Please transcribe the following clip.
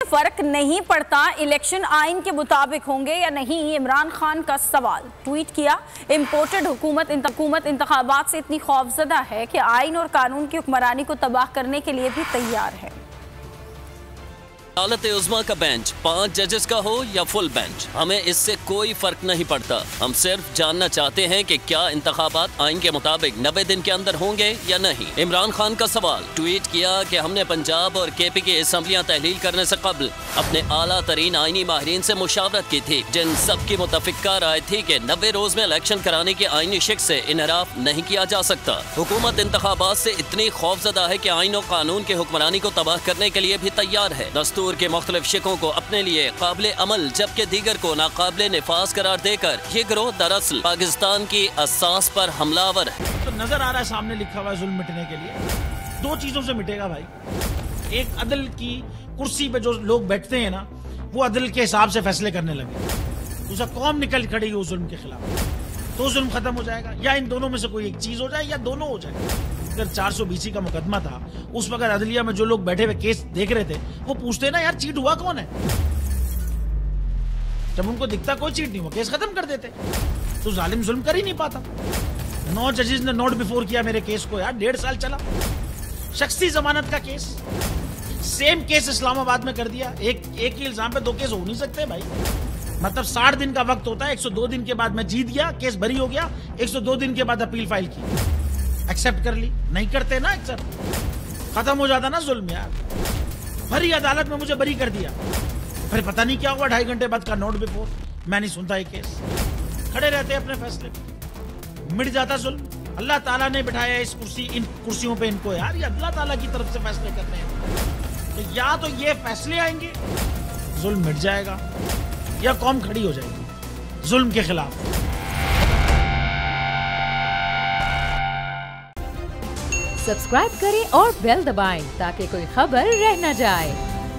फर्क नहीं पड़ता, इलेक्शन आइन के मुताबिक होंगे या नहीं, इमरान खान का सवाल। ट्वीट किया, इम्पोर्टेड हुकूमत इंतखाबात से इतनी खौफजदा है कि आइन और कानून की हुक्मरानी को तबाह करने के लिए भी तैयार है। अदालत उज़्मा का बेंच 5 जजेस का हो या फुल बेंच, हमें इससे कोई फर्क नहीं पड़ता। हम सिर्फ जानना चाहते हैं कि क्या इंतखाबात आइन के मुताबिक 90 दिन के अंदर होंगे या नहीं। इमरान खान का सवाल। ट्वीट किया कि हमने पंजाब और केपी की असम्बलियाँ तहलील करने से कबल अपने आला तरीन आइनी माहिरीन से मुशावरत की थी, जिन सब की मुतफिका राय थी कि 90 रोज में इलेक्शन कराने की आइनी शिक से इनहराफ नहीं किया जा सकता। हुकूमत इंतखाबात से इतनी खौफजदा है कि आइन और कानून की हुक्मरानी को तबाह करने के लिए भी तैयार है। दस्तूर के मुख्तलिफ शिकों को अपने लिए काबिल अमल जबकि दीगर को नाकाबिल निफाज करार देकर ये गिरोह दरअसल पाकिस्तान की असास पर हमलावर है। तो नजर आ रहा है सामने लिखा हुआ है जुल्म मिटने के लिए 2 चीजों से मिटेगा भाई। एक, अदल की कुर्सी पे जो लोग बैठते हैं ना, वो अदल के हिसाब से फैसले करने लगे। दूसरा, कौम निकल खड़ी उस जुल्म के खिलाफ, तो जुल्म खत्म हो जाएगा। या इन दोनों में से कोई एक चीज हो जाए या दोनों हो जाए। अगर 420 का मुकदमा था, उस वक्त अदलिया में जो लोग बैठे हुए केस देख रहे थे, वो पूछते ना यार चीट हुआ कौन है। जब उनको दिखता कोई चीट नहीं हुआ, केस खत्म कर देते। तो जालिम जुल्म कर ही नहीं पाता। 9 जजेस ने नोट बिफोर किया मेरे केस को यार, 1.5 साल चला। शख्सी जमानत का केस, सेम केस इस्लामाबाद में कर दिया। एक ही इल्जाम पे 2 केस हो नहीं सकते भाई। मतलब 60 दिन का वक्त होता है, 102 दिन के बाद मैं जीत गया, केस बरी हो गया, 102 दिन के बाद अपील फाइल की, एक्सेप्ट कर ली। नहीं करते ना एक्सेप्ट, खत्म हो जाता ना जुल्म यार। भरी अदालत में मुझे बरी कर दिया, फिर पता नहीं क्या हुआ, 2.5 घंटे बाद का नोट बिफोर, मैं नहीं सुनता ये केस। खड़े रहते अपने फैसले पे, मिट जाता जुल्म। अल्लाह ताला ने बिठाया इन कुर्सियों पे इनको यार, ये अल्लाह ताला की तरफ से फैसले करने हैं। तो या तो ये फैसले आएंगे, जुल्म मिट जाएगा, या कौम खड़ी हो जाएगी जुल्म के खिलाफ। सब्सक्राइब करें और बेल दबाएं ताकि कोई खबर रह न जाए।